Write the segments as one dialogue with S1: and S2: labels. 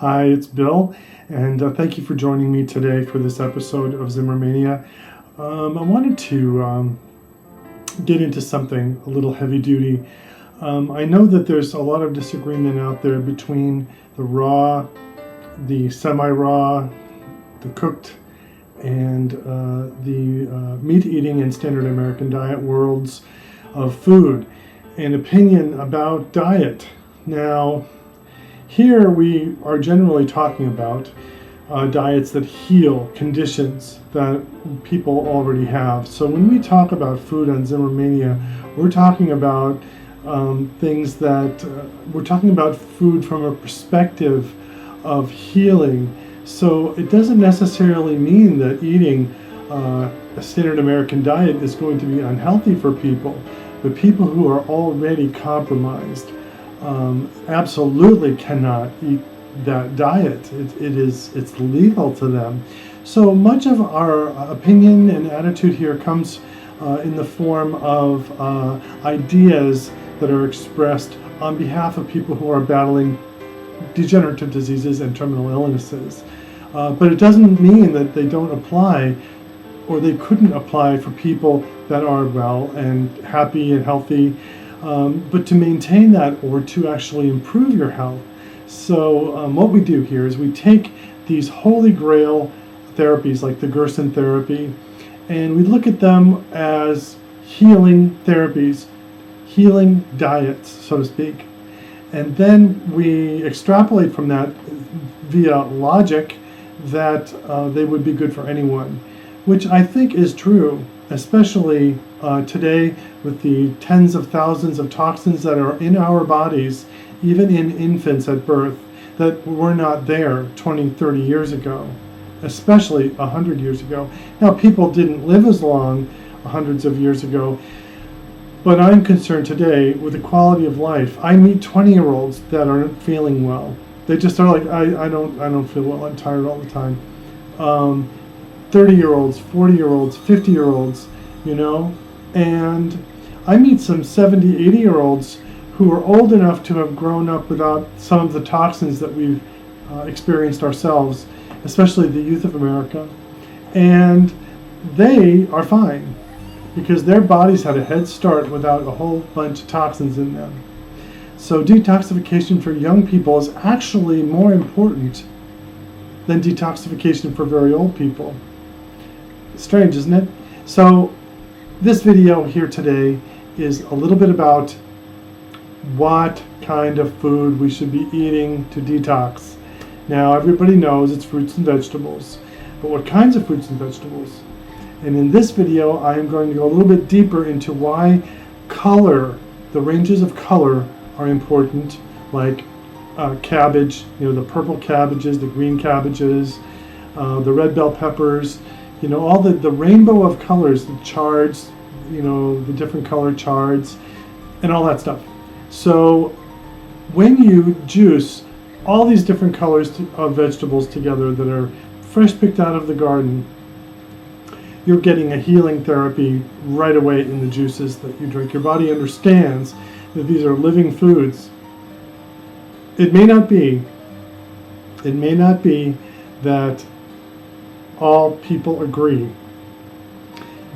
S1: Hi, it's Bill, and thank you for joining me today for this episode of Zimmermania. I wanted to get into something a little heavy duty. I know that there's a lot of disagreement out there between the raw, the semi-raw, the cooked, and the meat-eating and standard American diet worlds of food and opinion about diet. Now, here we are generally talking about diets that heal conditions that people already have. So when we talk about food on Zimmermania, we're talking about things that, we're talking about food from a perspective of healing. So it doesn't necessarily mean that eating a standard American diet is going to be unhealthy for people. But people who are already compromised absolutely cannot eat that diet. It's lethal to them. So much of our opinion and attitude here comes in the form of ideas that are expressed on behalf of people who are battling degenerative diseases and terminal illnesses. But it doesn't mean that they don't apply, or they couldn't apply for people that are well and happy and healthy, but to maintain that or to actually improve your health. So what we do here is we take these holy grail therapies like the Gerson therapy, and we look at them as healing therapies, healing diets, so to speak. And then we extrapolate from that via logic that they would be good for anyone, which I think is true, especially today with the tens of thousands of toxins that are in our bodies, even in infants at birth, that were not there 20, 30 years ago, especially 100 years ago. Now, people didn't live as long hundreds of years ago, but I'm concerned today with the quality of life. I meet 20-year-olds that aren't feeling well. They just are like, I don't feel well, I'm tired all the time. 30-year-olds, 40-year-olds, 50-year-olds, and I meet some 70, 80-year-olds who are old enough to have grown up without some of the toxins that we've experienced ourselves, especially the youth of America, and they are fine because their bodies had a head start without a whole bunch of toxins in them. So detoxification for young people is actually more important than detoxification for very old people. Strange, isn't it? So this video here today is a little bit about what kind of food we should be eating to detox. Now, everybody knows it's fruits and vegetables, but what kinds of fruits and vegetables? And in this video, I am going to go a little bit deeper into why color, the ranges of color are important, like cabbage, the purple cabbages, the green cabbages, the red bell peppers, all the rainbow of colors, the chards, the different color chards, and all that stuff. So when you juice all these different colors of vegetables together that are fresh picked out of the garden, you're getting a healing therapy right away in the juices that you drink. Your body understands that these are living foods. It may not be that all people agree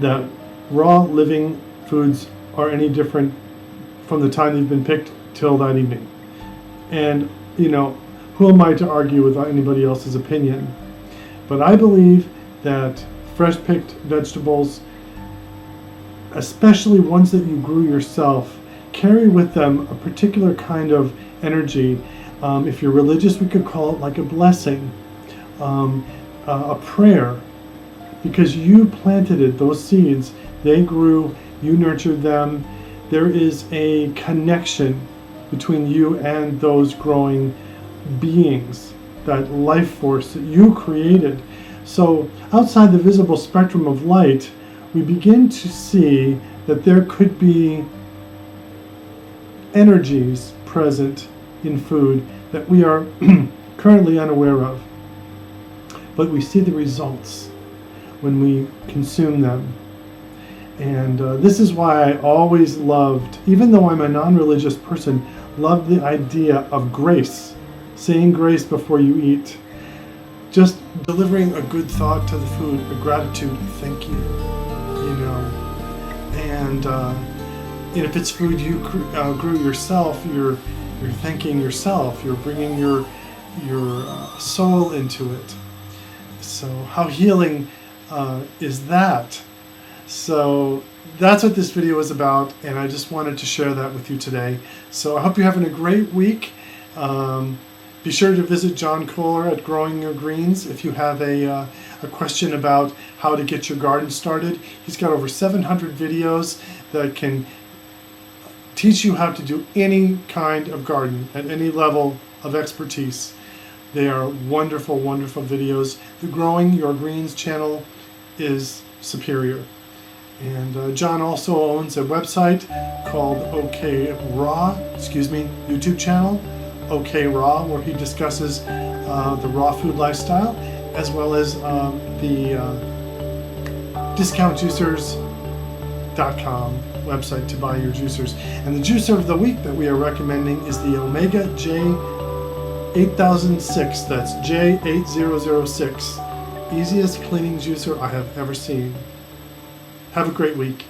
S1: that raw living foods are any different from the time they've been picked till that evening. And, who am I to argue with anybody else's opinion? But I believe that fresh picked vegetables, especially ones that you grew yourself, carry with them a particular kind of energy. If you're religious, we could call it like a blessing, a prayer, because you planted it, those seeds, they grew, you nurtured them. There is a connection between you and those growing beings, that life force that you created. So outside the visible spectrum of light, we begin to see that there could be energies present in food that we are currently unaware of. But we see the results when we consume them. And this is why I always loved, even though I'm a non-religious person, loved the idea of grace. saying grace before you eat, just delivering a good thought to the food, a gratitude, thank you, you know. And if it's food you grew yourself, you're thanking yourself, you're bringing your soul into it. So how healing is that? So that's what this video is about, and I just wanted to share that with you today. So I hope you're having a great week. Be sure to visit John Kohler at Growing Your Greens if you have a question about how to get your garden started. He's got over 700 videos that can teach you how to do any kind of garden at any level of expertise. They are wonderful, wonderful videos. The Growing Your Greens channel is superior. And John also owns a website called YouTube channel, OK Raw, where he discusses the raw food lifestyle, as well as the discountjuicers.com website to buy your juicers. And the juicer of the week that we are recommending is the Omega J8006. That's J8006. Easiest cleaning juicer I have ever seen. Have a great week.